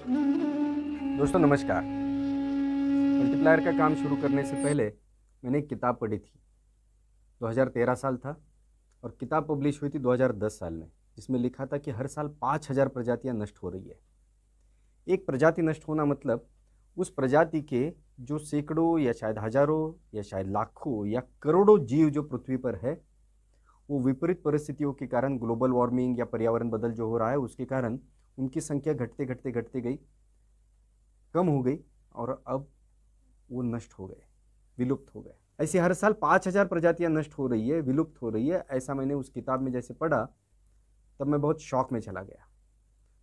दोस्तों नमस्कार। मल्टीप्लायर का काम शुरू करने से पहले मैंने एक किताब पढ़ी थी। 2013 साल था और किताब पब्लिश हुई थी 2010 साल में, जिसमें लिखा था कि हर साल 5000 प्रजातियां नष्ट हो रही है। एक प्रजाति नष्ट होना मतलब उस प्रजाति के जो सैकड़ों या शायद हजारों या शायद लाखों या करोड़ों जीव जो पृथ्वी पर है, वो विपरीत परिस्थितियों के कारण, ग्लोबल वार्मिंग या पर्यावरण बदल जो हो रहा है उसके कारण उनकी संख्या घटते घटते घटते गई, कम हो गई और अब वो नष्ट हो गए, विलुप्त हो गए। ऐसे हर साल 5000 प्रजातियां नष्ट हो रही है, विलुप्त हो रही है। ऐसा मैंने उस किताब में जैसे पढ़ा तब मैं बहुत शौक में चला गया।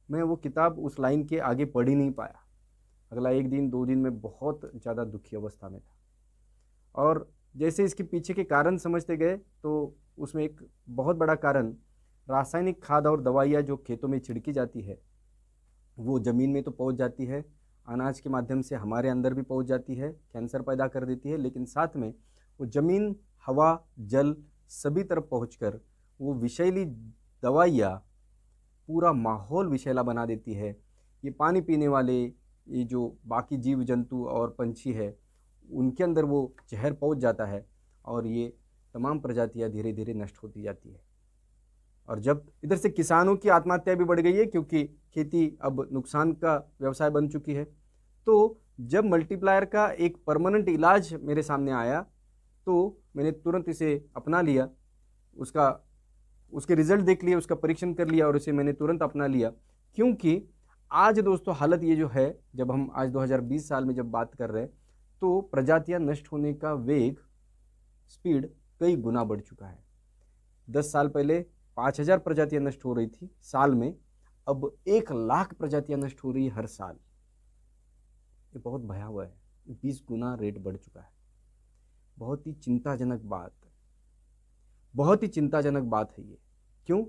मैं वो किताब उस लाइन के आगे पढ़ ही नहीं पाया। अगला एक दिन 2 दिन में बहुत ज़्यादा दुखी अवस्था में था। और जैसे इसके पीछे के कारण समझते गए तो उसमें एक बहुत बड़ा कारण रासायनिक खाद और दवाइयाँ जो खेतों में छिड़की जाती है वो ज़मीन में तो पहुंच जाती है, अनाज के माध्यम से हमारे अंदर भी पहुंच जाती है, कैंसर पैदा कर देती है, लेकिन साथ में वो ज़मीन, हवा, जल सभी तरफ पहुंचकर वो विषैली दवाइयाँ पूरा माहौल विषैला बना देती है। ये पानी पीने वाले, ये जो बाकी जीव जंतु और पंछी है, उनके अंदर वो जहर पहुंच जाता है और ये तमाम प्रजातियाँ धीरे धीरे नष्ट होती जाती है। और जब इधर से किसानों की आत्महत्या भी बढ़ गई है, क्योंकि खेती अब नुकसान का व्यवसाय बन चुकी है। तो जब मल्टीप्लायर का एक परमानेंट इलाज मेरे सामने आया तो मैंने तुरंत इसे अपना लिया, उसका उसके रिजल्ट देख लिए, उसका परीक्षण कर लिया और इसे मैंने तुरंत अपना लिया। क्योंकि आज दोस्तों हालत ये जो है, जब हम आज 2020 साल में जब बात कर रहे हैं तो प्रजातियां नष्ट होने का वेग, स्पीड कई गुना बढ़ चुका है। 10 साल पहले 5000 प्रजातियां नष्ट हो रही थी साल में, अब 1 लाख प्रजातियां नष्ट हो रही है हर साल। ये बहुत भयावह है, 20 गुना रेट बढ़ चुका है। बहुत ही चिंताजनक बात, बहुत ही चिंताजनक बात है ये। क्यों?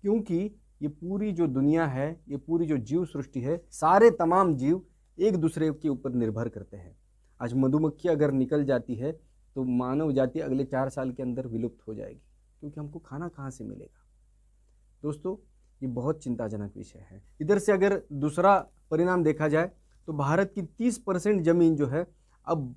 क्योंकि ये पूरी जो दुनिया है, ये पूरी जो जीव सृष्टि है, सारे तमाम जीव एक दूसरे के ऊपर निर्भर करते हैं। आज मधुमक्खी अगर निकल जाती है तो मानव जाति अगले 4 साल के अंदर विलुप्त हो जाएगी, क्योंकि हमको खाना कहाँ से मिलेगा। दोस्तों ये बहुत चिंताजनक विषय है। इधर से अगर दूसरा परिणाम देखा जाए तो भारत की 30% जमीन जो है अब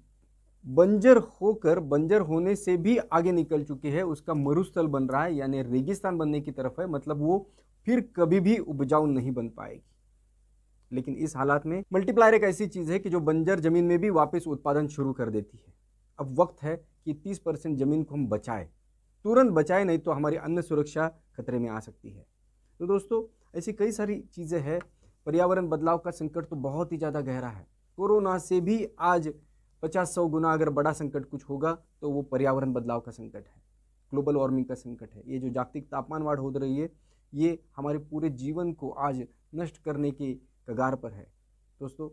बंजर होकर, बंजर होने से भी आगे निकल चुकी है, उसका मरुस्थल बन रहा है, यानी रेगिस्तान बनने की तरफ है। मतलब वो फिर कभी भी उपजाऊ नहीं बन पाएगी। लेकिन इस हालात में मल्टीप्लायर एक ऐसी चीज है कि जो बंजर जमीन में भी वापस उत्पादन शुरू कर देती है। अब वक्त है कि 30% जमीन को हम बचाएं, तुरंत बचाएं, नहीं तो हमारी अन्न सुरक्षा खतरे में आ सकती है। तो दोस्तों ऐसी कई सारी चीजें हैं। पर्यावरण बदलाव का संकट तो बहुत ही ज्यादा गहरा है। कोरोना से भी आज 50-100 गुना अगर बड़ा संकट कुछ होगा तो वो पर्यावरण बदलाव का संकट है, ग्लोबल वार्मिंग का संकट है। ये जो जागतिक तापमान बढ़ हो रही है, ये हमारे पूरे जीवन को आज नष्ट करने के कगार पर है। दोस्तों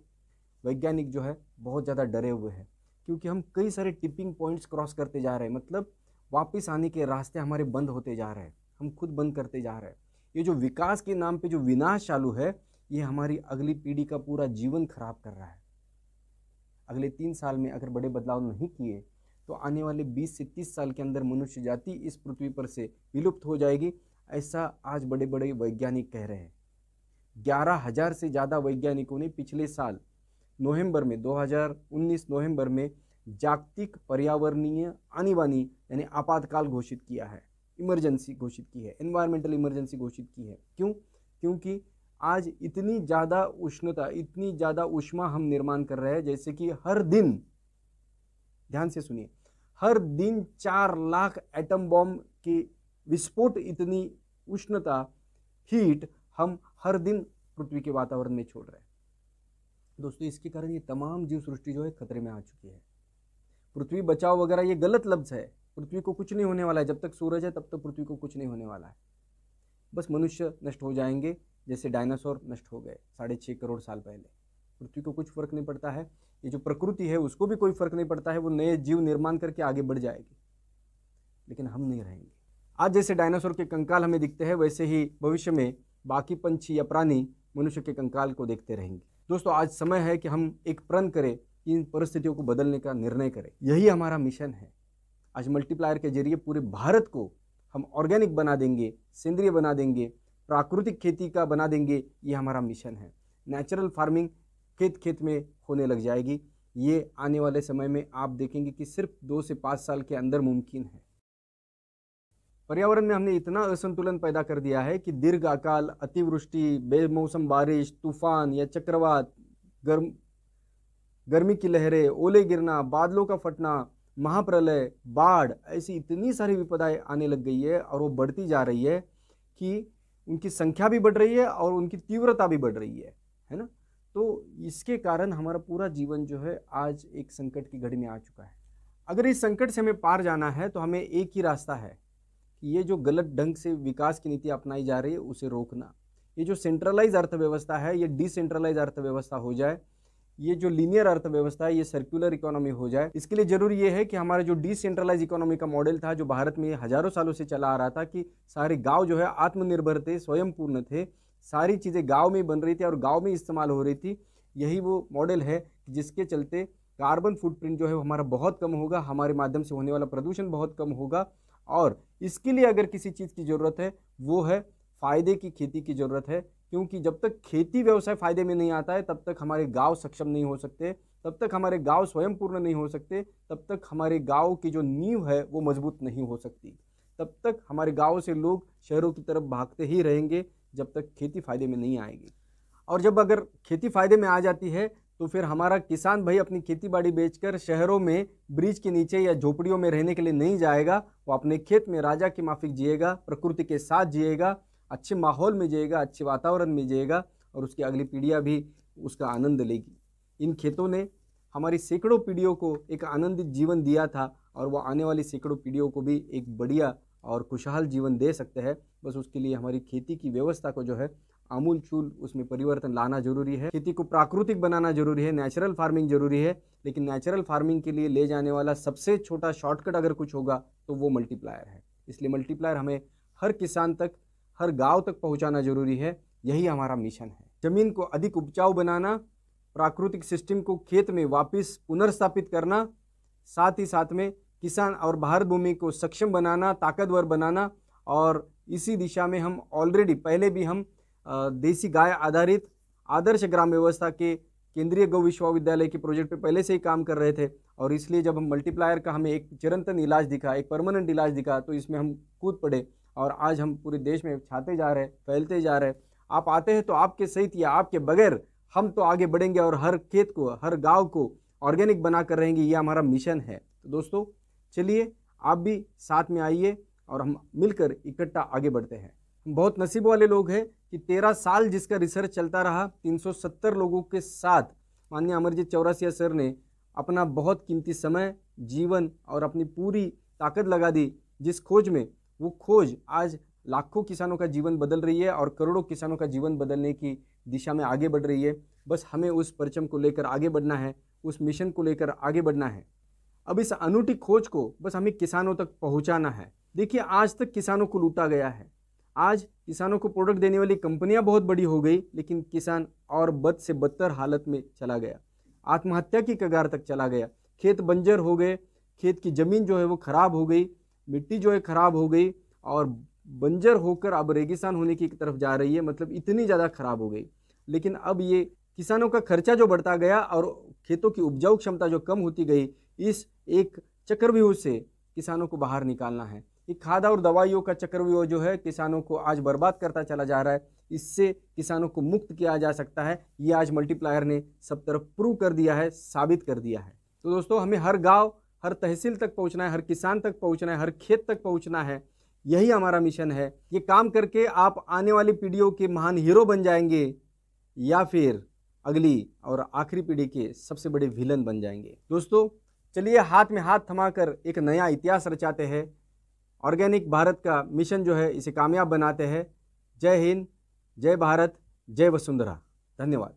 वैज्ञानिक जो है बहुत ज़्यादा डरे हुए हैं, क्योंकि हम कई सारे टिपिंग पॉइंट्स क्रॉस करते जा रहे हैं। मतलब वापस आने के रास्ते हमारे बंद होते जा रहे हैं, हम खुद बंद करते जा रहे हैं। ये जो विकास के नाम पे जो विनाश चालू है, ये हमारी अगली पीढ़ी का पूरा जीवन खराब कर रहा है। अगले 3 साल में अगर बड़े बदलाव नहीं किए तो आने वाले 20 से 30 साल के अंदर मनुष्य जाति इस पृथ्वी पर से विलुप्त हो जाएगी, ऐसा आज बड़े बड़े वैज्ञानिक कह रहे हैं। 11,000 से ज़्यादा वैज्ञानिकों ने पिछले साल नवंबर में, 2019 नवंबर में जागतिक पर्यावरणीय आनी बानी यानी आपातकाल घोषित किया है, इमरजेंसी घोषित की है, एनवायरमेंटल इमरजेंसी घोषित की है। क्यों? क्योंकि आज इतनी ज़्यादा उष्णता, इतनी ज़्यादा ऊष्मा हम निर्माण कर रहे हैं, जैसे कि हर दिन, ध्यान से सुनिए, हर दिन 4 लाख एटम बॉम्ब के विस्फोट, इतनी उष्णता, हीट हम हर दिन पृथ्वी के वातावरण में छोड़ रहे हैं। दोस्तों इसके कारण ये तमाम जीव सृष्टि जो है खतरे में आ चुकी है। पृथ्वी बचाओ वगैरह ये गलत लफ्ज है। पृथ्वी को कुछ नहीं होने वाला है, जब तक सूरज है तब तक पृथ्वी को कुछ नहीं होने वाला है। बस मनुष्य नष्ट हो जाएंगे, जैसे डायनासोर नष्ट हो गए 6.5 करोड़ साल पहले। पृथ्वी को कुछ फर्क नहीं पड़ता है, ये जो प्रकृति है उसको भी कोई फर्क नहीं पड़ता है, वो नए जीव निर्माण करके आगे बढ़ जाएगी, लेकिन हम नहीं रहेंगे। आज जैसे डायनासोर के कंकाल हमें दिखते हैं, वैसे ही भविष्य में बाकी पंछी या प्राणी मनुष्य के कंकाल को देखते रहेंगे। दोस्तों आज समय है कि हम एक प्रण करें, इन परिस्थितियों को बदलने का निर्णय करें। यही हमारा मिशन है। आज मल्टीप्लायर के जरिए पूरे भारत को हम ऑर्गेनिक बना देंगे, सेंद्रीय बना देंगे, प्राकृतिक खेती का बना देंगे। ये हमारा मिशन है। नेचुरल फार्मिंग खेत खेत में होने लग जाएगी। ये आने वाले समय में आप देखेंगे कि सिर्फ 2 से 5 साल के अंदर मुमकिन है। पर्यावरण में हमने इतना असंतुलन पैदा कर दिया है कि दीर्घ अकाल, अतिवृष्टि, बेमौसम बारिश, तूफान या चक्रवात, गर्मी की लहरें, ओले गिरना, बादलों का फटना, महाप्रलय, बाढ़, ऐसी इतनी सारी विपदाएं आने लग गई है और वो बढ़ती जा रही है कि उनकी संख्या भी बढ़ रही है और उनकी तीव्रता भी बढ़ रही है ना। तो इसके कारण हमारा पूरा जीवन जो है आज एक संकट की घड़ी में आ चुका है। अगर इस संकट से हमें पार जाना है तो हमें एक ही रास्ता है कि ये जो गलत ढंग से विकास की नीति अपनाई जा रही है उसे रोकना। ये जो सेंट्रलाइज अर्थव्यवस्था है ये डिसेंट्रलाइज अर्थव्यवस्था हो जाए, ये जो लीनियर अर्थव्यवस्था है ये सर्कुलर इकोनॉमी हो जाए। इसके लिए जरूरी ये है कि हमारा जो डिसेंट्रलाइज इकोनॉमी का मॉडल था, जो भारत में हजारों सालों से चला आ रहा था, कि सारे गांव जो है आत्मनिर्भर थे, स्वयंपूर्ण थे, सारी चीज़ें गांव में बन रही थी और गांव में इस्तेमाल हो रही थी। यही वो मॉडल है जिसके चलते कार्बन फुटप्रिंट जो है हमारा बहुत कम होगा, हमारे माध्यम से होने वाला प्रदूषण बहुत कम होगा। और इसके लिए अगर किसी चीज़ की ज़रूरत है वो है फ़ायदे की खेती की ज़रूरत है, क्योंकि जब तक खेती व्यवसाय फ़ायदे में नहीं आता है तब तक हमारे गांव सक्षम नहीं हो सकते, तब तक हमारे गांव स्वयंपूर्ण नहीं हो सकते, तब तक हमारे गांव की जो नींव है वो मजबूत नहीं हो सकती, तब तक हमारे गांव से लोग शहरों की तरफ भागते ही रहेंगे जब तक खेती फ़ायदे में नहीं आएगी। और जब अगर खेती फ़ायदे में आ जाती है तो फिर हमारा किसान भाई अपनी खेती बाड़ी बेचकर शहरों में ब्रिज के नीचे या झोपड़ियों में रहने के लिए नहीं जाएगा, वो अपने खेत में राजा की माफिक जिएगा, प्रकृति के साथ जिएगा, अच्छे माहौल में जिएगा, अच्छे वातावरण में जिएगा और उसकी अगली पीढ़ियाँ भी उसका आनंद लेगी। इन खेतों ने हमारी सैकड़ों पीढ़ियों को एक आनंदित जीवन दिया था और वो आने वाली सैकड़ों पीढ़ियों को भी एक बढ़िया और खुशहाल जीवन दे सकते हैं। बस उसके लिए हमारी खेती की व्यवस्था को जो है आमूल चूल उसमें परिवर्तन लाना जरूरी है। खेती को प्राकृतिक बनाना जरूरी है, नेचुरल फार्मिंग जरूरी है। लेकिन नेचुरल फार्मिंग के लिए ले जाने वाला सबसे छोटा शॉर्टकट अगर कुछ होगा तो वो मल्टीप्लायर है। इसलिए मल्टीप्लायर हमें हर किसान तक, हर गांव तक पहुंचाना जरूरी है। यही हमारा मिशन है। जमीन को अधिक उपजाऊ बनाना, प्राकृतिक सिस्टम को खेत में वापस पुनर्स्थापित करना, साथ ही साथ में किसान और भारत भूमि को सक्षम बनाना, ताकतवर बनाना। और इसी दिशा में हम ऑलरेडी पहले भी हम देसी गाय आधारित आदर्श ग्राम व्यवस्था के केंद्रीय गौ विश्वविद्यालय के प्रोजेक्ट पे पहले से ही काम कर रहे थे। और इसलिए जब हम मल्टीप्लायर का हमें एक चिरंतन इलाज दिखा, एक परमानेंट इलाज दिखा, तो इसमें हम कूद पड़े और आज हम पूरे देश में छाते जा रहे हैं, फैलते जा रहे हैं। आप आते हैं तो आपके सहित या आपके बगैर हम तो आगे बढ़ेंगे और हर खेत को, हर गाँव को ऑर्गेनिक बना कर रहेंगे। ये हमारा मिशन है। तो दोस्तों चलिए आप भी साथ में आइए और हम मिलकर इकट्ठा आगे बढ़ते हैं। हम बहुत नसीब वाले लोग हैं कि 13 साल जिसका रिसर्च चलता रहा, 370 लोगों के साथ माननीय अमरजीत चौरसिया सर ने अपना बहुत कीमती समय, जीवन और अपनी पूरी ताकत लगा दी जिस खोज में, वो खोज आज लाखों किसानों का जीवन बदल रही है और करोड़ों किसानों का जीवन बदलने की दिशा में आगे बढ़ रही है। बस हमें उस परचम को लेकर आगे बढ़ना है, उस मिशन को लेकर आगे बढ़ना है। अब इस अनूठी खोज को बस हमें किसानों तक पहुंचाना है। देखिए आज तक किसानों को लूटा गया है। आज किसानों को प्रोडक्ट देने वाली कंपनियां बहुत बड़ी हो गई, लेकिन किसान और बद से बदतर हालत में चला गया, आत्महत्या की कगार तक चला गया। खेत बंजर हो गए, खेत की ज़मीन जो है वो खराब हो गई, मिट्टी जो है खराब हो गई और बंजर होकर अब रेगिस्तान होने की तरफ जा रही है। मतलब इतनी ज़्यादा खराब हो गई। लेकिन अब ये किसानों का खर्चा जो बढ़ता गया और खेतों की उपजाऊ क्षमता जो कम होती गई, इस एक चक्रव्यूह से किसानों को बाहर निकालना है। ये खाद और दवाइयों का चक्रव्यूह जो है किसानों को आज बर्बाद करता चला जा रहा है। इससे किसानों को मुक्त किया जा सकता है। ये आज मल्टीप्लायर ने सब तरफ प्रूव कर दिया है, साबित कर दिया है। तो दोस्तों हमें हर गांव, हर तहसील तक पहुंचना है, हर किसान तक पहुंचना है, हर खेत तक पहुंचना है। यही हमारा मिशन है। ये काम करके आप आने वाली पीढ़ियों के महान हीरो बन जाएंगे या फिर अगली और आखिरी पीढ़ी के सबसे बड़े विलन बन जाएंगे। दोस्तों चलिए हाथ में हाथ थमाकर एक नया इतिहास रचाते हैं। ऑर्गेनिक भारत का मिशन जो है इसे कामयाब बनाते हैं। जय हिंद, जय भारत, जय वसुंधरा। धन्यवाद।